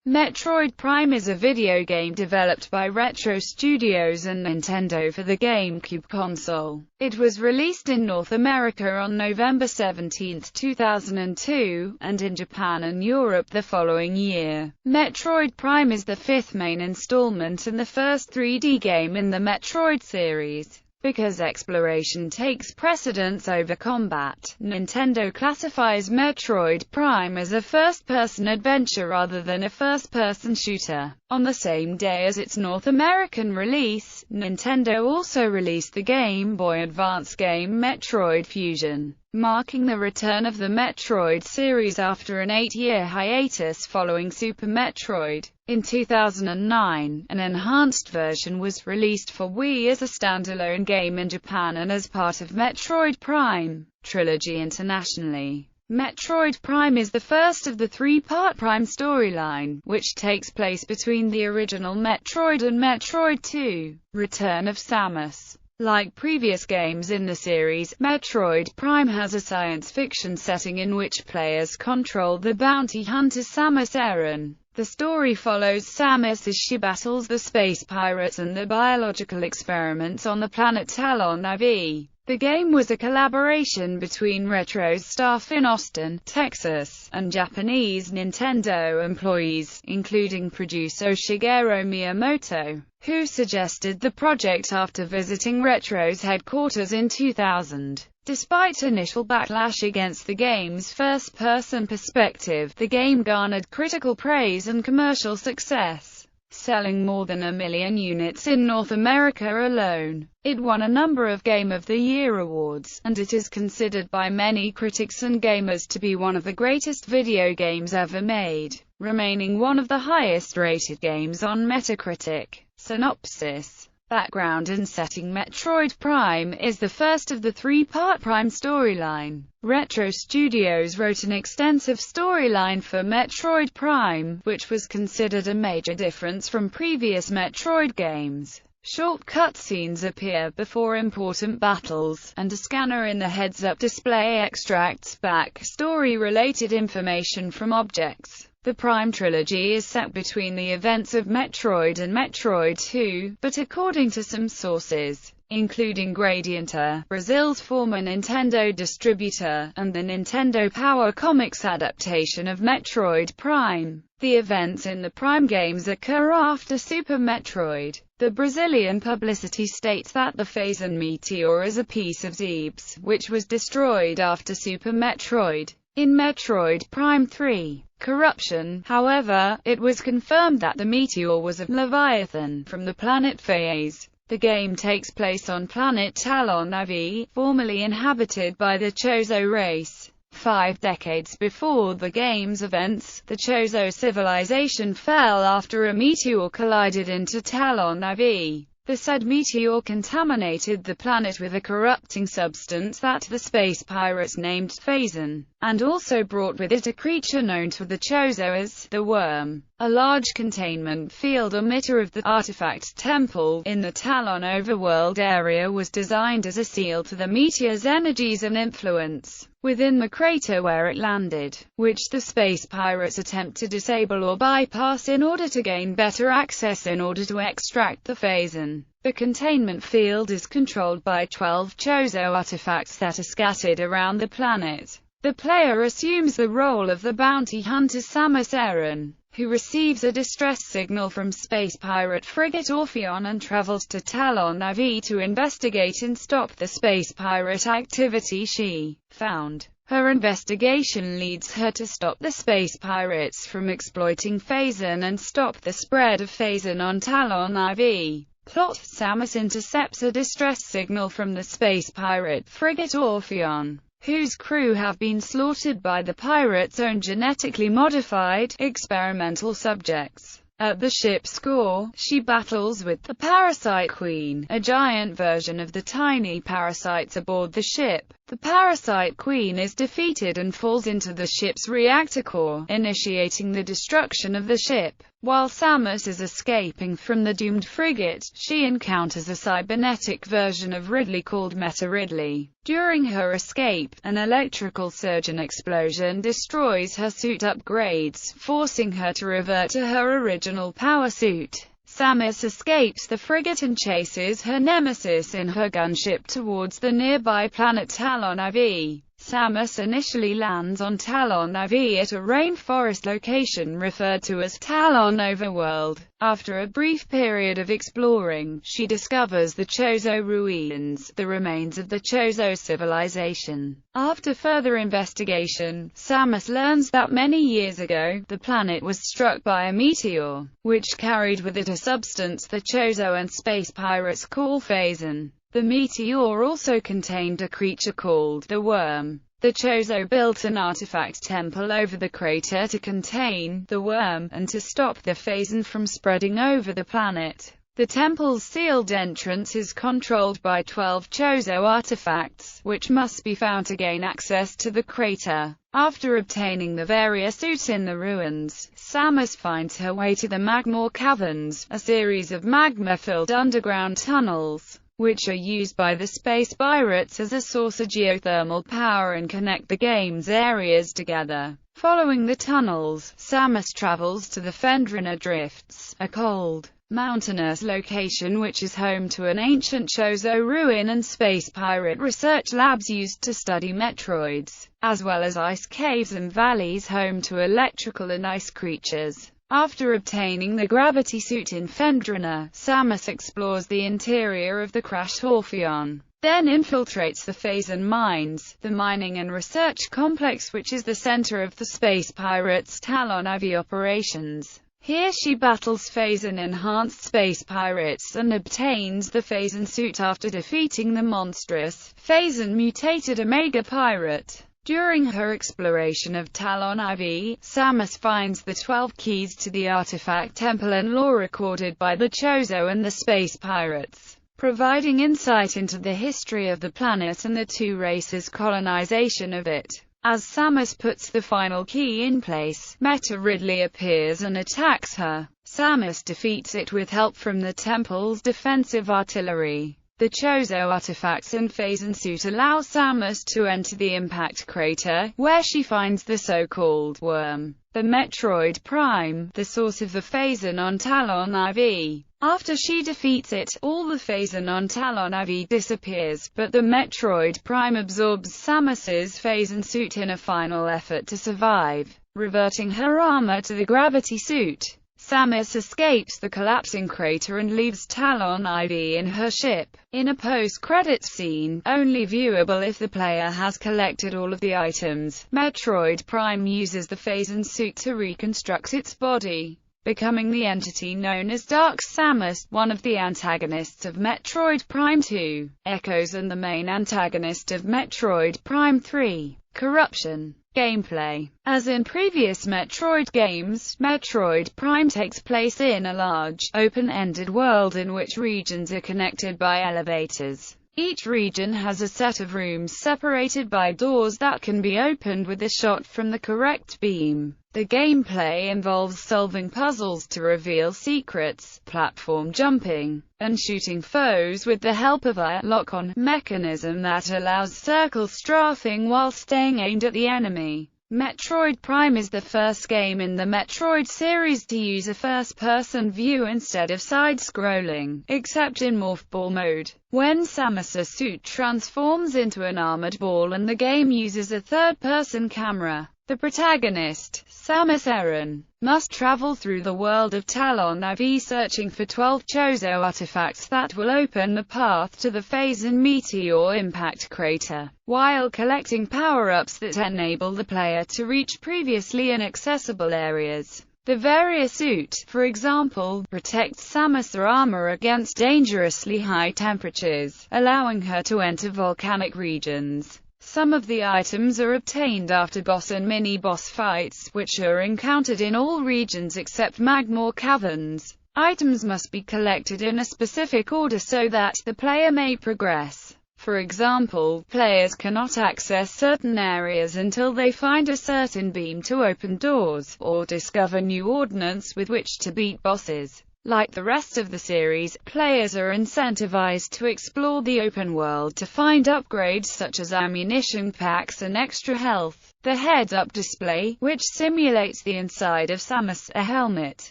Metroid Prime is a video game developed by Retro Studios and Nintendo for the GameCube console. It was released in North America on November 17, 2002, and in Japan and Europe the following year. Metroid Prime is the fifth main installment and the first 3D game in the Metroid series. Because exploration takes precedence over combat, Nintendo classifies Metroid Prime as a first-person adventure rather than a first-person shooter. On the same day as its North American release, Nintendo also released the Game Boy Advance game Metroid Fusion, marking the return of the Metroid series after an 8-year hiatus following Super Metroid. In 2009, an enhanced version was released for Wii as a standalone game in Japan and as part of Metroid Prime trilogy internationally. Metroid Prime is the first of the three-part Prime storyline, which takes place between the original Metroid and Metroid 2, Return of Samus. Like previous games in the series, Metroid Prime has a science fiction setting in which players control the bounty hunter Samus Aran. The story follows Samus as she battles the space pirates and the biological experiments on the planet Talon IV. The game was a collaboration between Retro's staff in Austin, Texas, and Japanese Nintendo employees, including producer Shigeru Miyamoto, who suggested the project after visiting Retro's headquarters in 2000. Despite initial backlash against the game's first-person perspective, the game garnered critical praise and commercial success, selling more than 1 million units in North America alone. It won a number of Game of the Year awards, and it is considered by many critics and gamers to be one of the greatest video games ever made, remaining one of the highest-rated games on Metacritic. Synopsis. Background and setting. Metroid Prime is the first of the three-part Prime storyline. Retro Studios wrote an extensive storyline for Metroid Prime, which was considered a major difference from previous Metroid games. Short cutscenes appear before important battles, and a scanner in the heads-up display extracts backstory-related information from objects. The Prime trilogy is set between the events of Metroid and Metroid 2, but according to some sources, including Gradienter, Brazil's former Nintendo distributor, and the Nintendo Power Comics adaptation of Metroid Prime, the events in the Prime games occur after Super Metroid. The Brazilian publicity states that the Phazon meteor is a piece of Zebes, which was destroyed after Super Metroid. In Metroid Prime 3, Corruption, however, it was confirmed that the meteor was a Leviathan from the planet Phase. The game takes place on planet Talon IV, formerly inhabited by the Chozo race. 5 decades before the game's events, the Chozo civilization fell after a meteor collided into Talon IV. The said meteor contaminated the planet with a corrupting substance that the space pirates named Phazon, and also brought with it a creature known to the Chozo as the Worm. A large containment field emitter of the artifact temple in the Talon overworld area was designed as a seal to the meteor's energies and influence within the crater where it landed, which the space pirates attempt to disable or bypass in order to gain better access in order to extract the Phazon. The containment field is controlled by 12 Chozo artifacts that are scattered around the planet. The player assumes the role of the bounty hunter Samus Aran, who receives a distress signal from space pirate frigate Orpheon and travels to Talon IV to investigate and stop the space pirate activity she found. Her investigation leads her to stop the space pirates from exploiting Phazon and stop the spread of Phazon on Talon IV. Plot. Samus intercepts a distress signal from the space pirate frigate Orpheon, whose crew have been slaughtered by the pirates' own genetically modified, experimental subjects. At the ship's core, she battles with the Parasite Queen, a giant version of the tiny parasites aboard the ship. The Parasite Queen is defeated and falls into the ship's reactor core, initiating the destruction of the ship. While Samus is escaping from the doomed frigate, she encounters a cybernetic version of Ridley called Meta Ridley. During her escape, an electrical surge and explosion destroys her suit upgrades, forcing her to revert to her original power suit. Samus escapes the frigate and chases her nemesis in her gunship towards the nearby planet Talon IV. Samus initially lands on Talon IV at a rainforest location referred to as Talon Overworld. After a brief period of exploring, she discovers the Chozo ruins, the remains of the Chozo civilization. After further investigation, Samus learns that many years ago, the planet was struck by a meteor, which carried with it a substance the Chozo and space pirates call phazon. The meteor also contained a creature called the Worm. The Chozo built an artifact temple over the crater to contain the worm, and to stop the phazon from spreading over the planet. The temple's sealed entrance is controlled by 12 Chozo artifacts, which must be found to gain access to the crater. After obtaining the various suits in the ruins, Samus finds her way to the Magmor Caverns, a series of magma-filled underground tunnels, which are used by the space pirates as a source of geothermal power and connect the game's areas together. Following the tunnels, Samus travels to the Phendrina Drifts, a cold, mountainous location which is home to an ancient Chozo ruin and space pirate research labs used to study Metroids, as well as ice caves and valleys home to electrical and ice creatures. After obtaining the gravity suit in Phendrina, Samus explores the interior of the crashed Orpheon, then infiltrates the phazon mines, the mining and research complex which is the center of the space pirates' Talon IV operations. Here she battles phazon-enhanced space pirates and obtains the phazon suit after defeating the monstrous, phazon-mutated Omega Pirate. During her exploration of Talon IV, Samus finds the 12 keys to the artifact temple and lore recorded by the Chozo and the space pirates, providing insight into the history of the planet and the two races' colonization of it. As Samus puts the final key in place, Meta Ridley appears and attacks her. Samus defeats it with help from the temple's defensive artillery. The Chozo artifacts and phazon suit allow Samus to enter the impact crater, where she finds the so-called worm, the Metroid Prime, the source of the phazon on Talon IV. After she defeats it, all the phazon on Talon IV disappears, but the Metroid Prime absorbs Samus's phazon suit in a final effort to survive, reverting her armor to the gravity suit. Samus escapes the collapsing crater and leaves Talon IV in her ship. In a post-credits scene, only viewable if the player has collected all of the items, Metroid Prime uses the phazon suit to reconstruct its body, becoming the entity known as Dark Samus, one of the antagonists of Metroid Prime 2, Echoes and the main antagonist of Metroid Prime 3, Corruption. Gameplay. As in previous Metroid games, Metroid Prime takes place in a large, open-ended world in which regions are connected by elevators. Each region has a set of rooms separated by doors that can be opened with a shot from the correct beam. The gameplay involves solving puzzles to reveal secrets, platform jumping, and shooting foes with the help of a lock-on mechanism that allows circle strafing while staying aimed at the enemy. Metroid Prime is the first game in the Metroid series to use a first-person view instead of side-scrolling, except in Morph Ball mode, when Samus's suit transforms into an armored ball and the game uses a third-person camera. The protagonist, Samus Aran, must travel through the world of Talon IV searching for 12 Chozo artifacts that will open the path to the phazon meteor impact crater, while collecting power-ups that enable the player to reach previously inaccessible areas. The various suit, for example, protects Samus' armor against dangerously high temperatures, allowing her to enter volcanic regions. Some of the items are obtained after boss and mini-boss fights, which are encountered in all regions except magma caverns. Items must be collected in a specific order so that the player may progress. For example, players cannot access certain areas until they find a certain beam to open doors, or discover new ordnance with which to beat bosses. Like the rest of the series, players are incentivized to explore the open world to find upgrades such as ammunition packs and extra health. The heads-up display, which simulates the inside of Samus' helmet,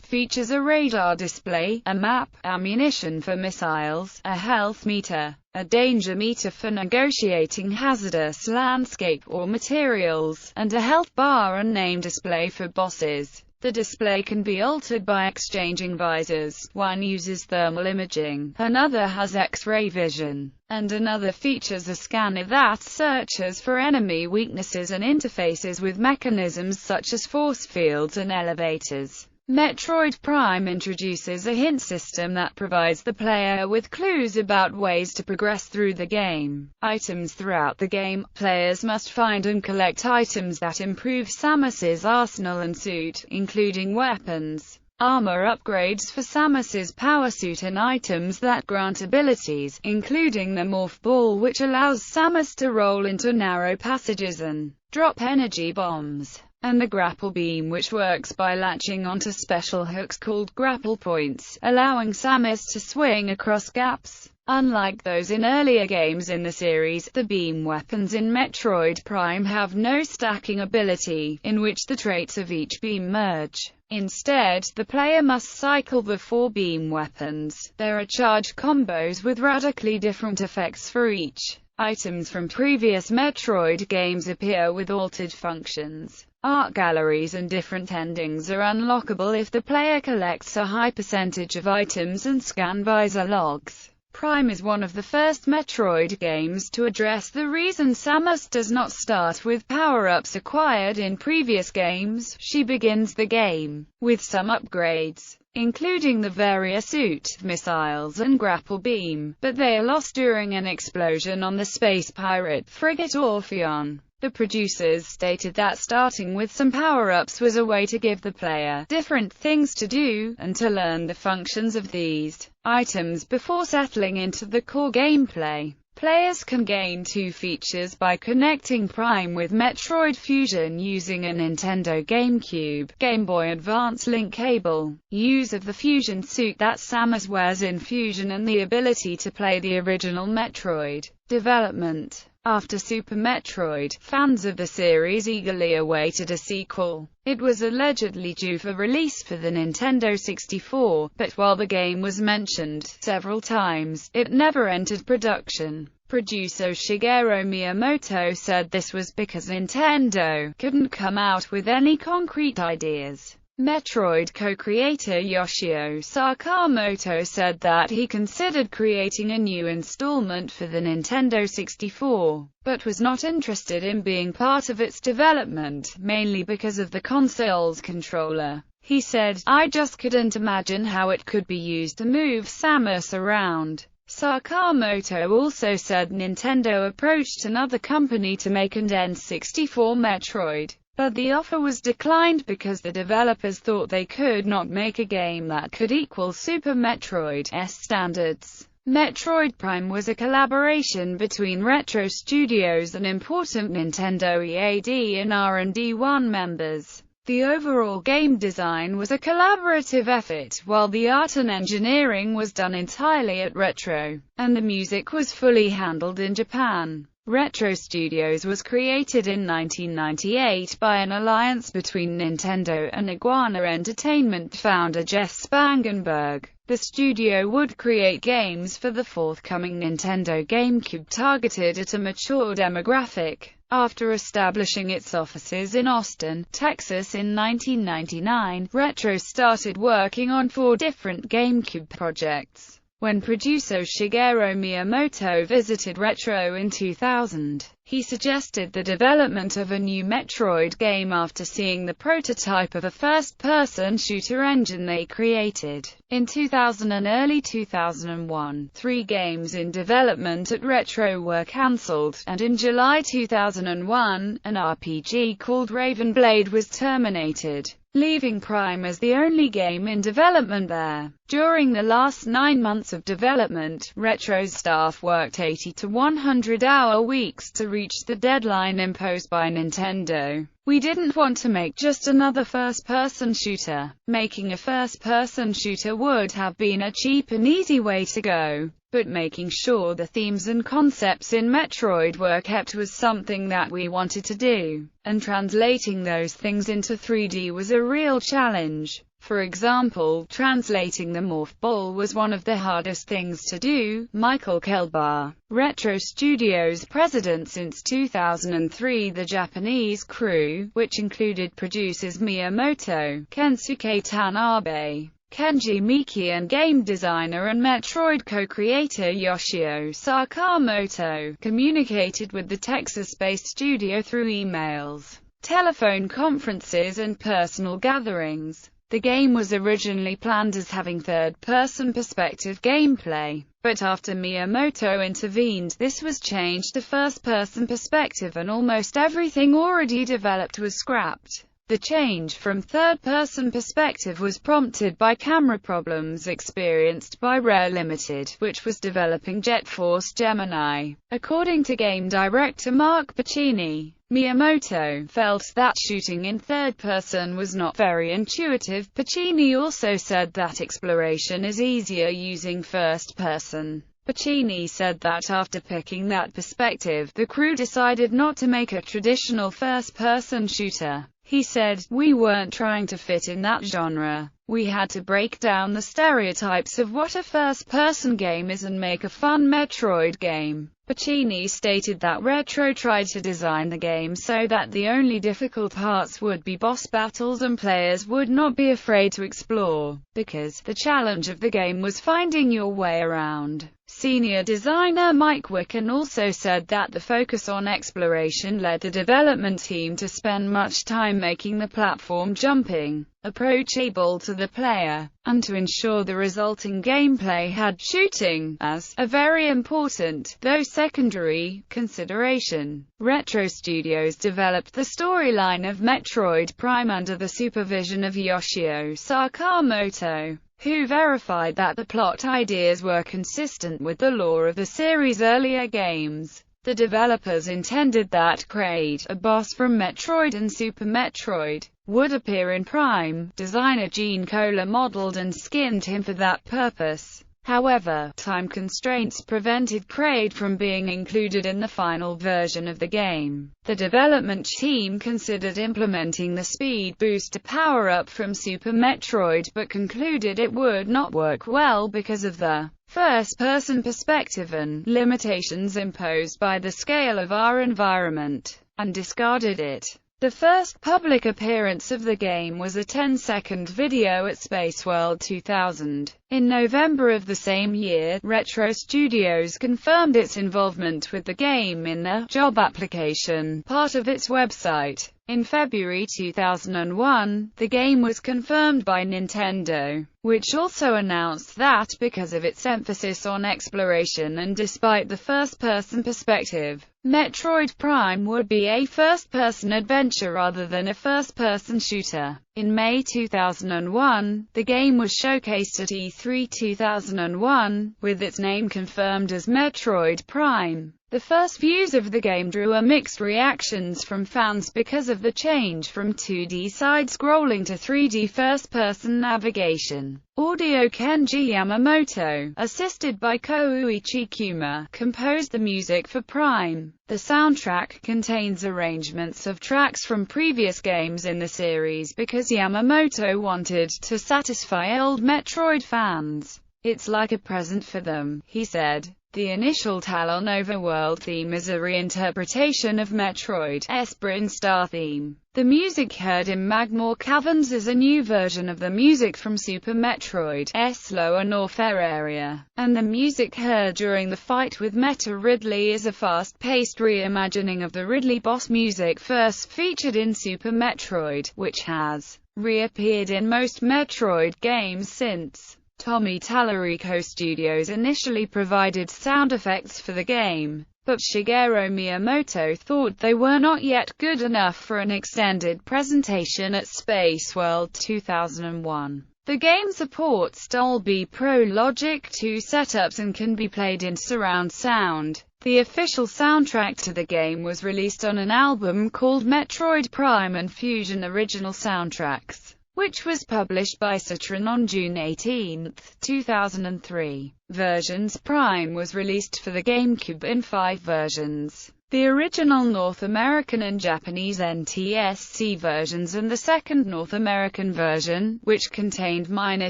features a radar display, a map, ammunition for missiles, a health meter, a danger meter for negotiating hazardous landscape or materials, and a health bar and name display for bosses. The display can be altered by exchanging visors. One uses thermal imaging, another has X-ray vision, and another features a scanner that searches for enemy weaknesses and interfaces with mechanisms such as force fields and elevators. Metroid Prime introduces a hint system that provides the player with clues about ways to progress through the game. Items throughout the game, players must find and collect items that improve Samus's arsenal and suit, including weapons, armor upgrades for Samus's power suit and items that grant abilities, including the Morph Ball which allows Samus to roll into narrow passages and drop energy bombs, and the grapple beam which works by latching onto special hooks called grapple points, allowing Samus to swing across gaps. Unlike those in earlier games in the series, the beam weapons in Metroid Prime have no stacking ability, in which the traits of each beam merge. Instead, the player must cycle the 4 beam weapons. There are charge combos with radically different effects for each. Items from previous Metroid games appear with altered functions. Art galleries and different endings are unlockable if the player collects a high percentage of items and scan visor logs. Prime is one of the first Metroid games to address the reason Samus does not start with power-ups acquired in previous games. She begins the game with some upgrades, including the Varia suit, missiles and grapple beam, but they are lost during an explosion on the space pirate frigate Orpheon. The producers stated that starting with some power-ups was a way to give the player different things to do, and to learn the functions of these items before settling into the core gameplay. Players can gain 2 features by connecting Prime with Metroid Fusion using a Nintendo GameCube, Game Boy Advance link cable, use of the Fusion suit that Samus wears in Fusion, and the ability to play the original Metroid. Development. After Super Metroid, fans of the series eagerly awaited a sequel. It was allegedly due for release for the Nintendo 64, but while the game was mentioned several times, it never entered production. Producer Shigeru Miyamoto said this was because Nintendo couldn't come out with any concrete ideas. Metroid co-creator Yoshio Sakamoto said that he considered creating a new installment for the Nintendo 64, but was not interested in being part of its development, mainly because of the console's controller. He said, "I just couldn't imagine how it could be used to move Samus around." Sakamoto also said Nintendo approached another company to make an N64 Metroid, but the offer was declined because the developers thought they could not make a game that could equal Super Metroid's standards. Metroid Prime was a collaboration between Retro Studios and important Nintendo EAD and R&D1 members. The overall game design was a collaborative effort, while the art and engineering was done entirely at Retro, and the music was fully handled in Japan. Retro Studios was created in 1998 by an alliance between Nintendo and Iguana Entertainment founder Jeff Spangenberg. The studio would create games for the forthcoming Nintendo GameCube targeted at a mature demographic. After establishing its offices in Austin, Texas in 1999, Retro started working on 4 different GameCube projects. When producer Shigeru Miyamoto visited Retro in 2000, he suggested the development of a new Metroid game after seeing the prototype of a first-person shooter engine they created. In 2000 and early 2001, 3 games in development at Retro were cancelled, and in July 2001, an RPG called Raven Blade was terminated, leaving Prime as the only game in development there. During the last 9 months of development, Retro's staff worked 80 to 100-hour weeks to reach the deadline imposed by Nintendo. We didn't want to make just another first-person shooter. Making a first-person shooter would have been a cheap and easy way to go, but making sure the themes and concepts in Metroid were kept was something that we wanted to do, and translating those things into 3D was a real challenge. For example, translating the Morph Ball was one of the hardest things to do. Michael Kelbar, Retro Studios president since 2003. The Japanese crew, which included producers Miyamoto, Kensuke Tanabe, Kenji Miki, and game designer and Metroid co-creator Yoshio Sakamoto, communicated with the Texas-based studio through emails, telephone conferences, and personal gatherings. The game was originally planned as having third-person perspective gameplay, but after Miyamoto intervened, this was changed to first-person perspective and almost everything already developed was scrapped. The change from third-person perspective was prompted by camera problems experienced by Rare Limited, which was developing Jet Force Gemini. According to game director Mark Pacini, Miyamoto felt that shooting in third person was not very intuitive. Pacini also said that exploration is easier using first person. Pacini said that after picking that perspective, the crew decided not to make a traditional first-person shooter. He said, "We weren't trying to fit in that genre. We had to break down the stereotypes of what a first-person game is and make a fun Metroid game." Pacini stated that Retro tried to design the game so that the only difficult parts would be boss battles and players would not be afraid to explore, because the challenge of the game was finding your way around. Senior designer Mike Wicken also said that the focus on exploration led the development team to spend much time making the platform jumping approachable to the player, and to ensure the resulting gameplay had shooting as a very important, though secondary, consideration. Retro Studios developed the storyline of Metroid Prime under the supervision of Yoshio Sakamoto, who verified that the plot ideas were consistent with the lore of the series' earlier games. The developers intended that Kraid, a boss from Metroid and Super Metroid, would appear in Prime. Designer Gene Cola modeled and skinned him for that purpose. However, time constraints prevented Kraid from being included in the final version of the game. The development team considered implementing the speed booster power-up from Super Metroid but concluded it would not work well because of the first-person perspective and limitations imposed by the scale of our environment, and discarded it. The first public appearance of the game was a 10-second video at Space World 2000. In November of the same year, Retro Studios confirmed its involvement with the game in the job application part of its website. In February 2001, the game was confirmed by Nintendo, which also announced that because of its emphasis on exploration and despite the first-person perspective, Metroid Prime would be a first-person adventure rather than a first-person shooter. In May 2001, the game was showcased at E3 2001, with its name confirmed as Metroid Prime. The first views of the game drew a mixed reactions from fans because of the change from 2D side-scrolling to 3D first-person navigation. Audio Kenji Yamamoto, assisted by Koichi Kuma, composed the music for Prime. The soundtrack contains arrangements of tracks from previous games in the series because Yamamoto wanted to satisfy old Metroid fans. "It's like a present for them," he said. The initial Talon Overworld theme is a reinterpretation of Metroid's Bryn Star theme. The music heard in Magmoor Caverns is a new version of the music from Super Metroid's Lower Norfair area, and the music heard during the fight with Meta Ridley is a fast-paced reimagining of the Ridley boss music first featured in Super Metroid, which has reappeared in most Metroid games since. Tommy Tallarico Studios initially provided sound effects for the game, but Shigeru Miyamoto thought they were not yet good enough for an extended presentation at Space World 2001. The game supports Dolby Pro Logic 2 setups and can be played in surround sound. The official soundtrack to the game was released on an album called Metroid Prime and Fusion Original Soundtracks, which was published by Saturn on June 18, 2003. Versions Prime was released for the GameCube in 5 versions. The original North American and Japanese NTSC versions and the second North American version, which contained minor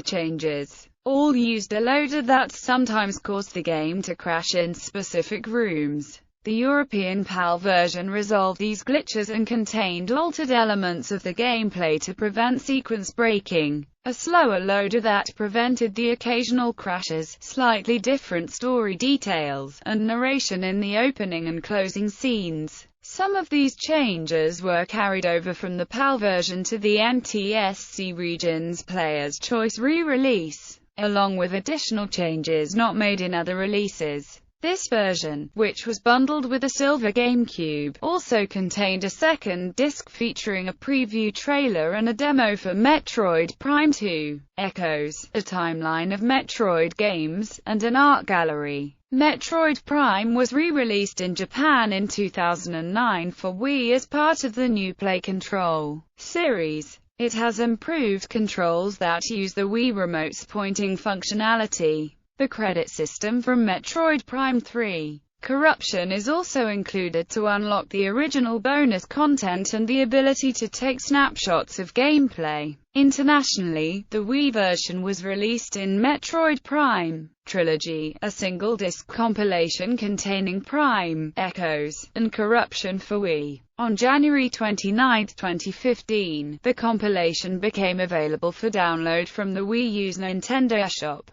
changes, all used a loader that sometimes caused the game to crash in specific rooms. The European PAL version resolved these glitches and contained altered elements of the gameplay to prevent sequence breaking, a slower loader that prevented the occasional crashes, slightly different story details, and narration in the opening and closing scenes. Some of these changes were carried over from the PAL version to the NTSC region's Player's Choice re-release, along with additional changes not made in other releases. This version, which was bundled with a silver GameCube, also contained a second disc featuring a preview trailer and a demo for Metroid Prime 2, Echoes, a timeline of Metroid games, and an art gallery. Metroid Prime was re-released in Japan in 2009 for Wii as part of the new Play Control series. It has improved controls that use the Wii Remote's pointing functionality. The credit system from Metroid Prime 3. Corruption is also included to unlock the original bonus content and the ability to take snapshots of gameplay. Internationally, the Wii version was released in Metroid Prime Trilogy, a single-disc compilation containing Prime, Echoes, and Corruption for Wii. On January 29, 2015, the compilation became available for download from the Wii U's Nintendo eShop.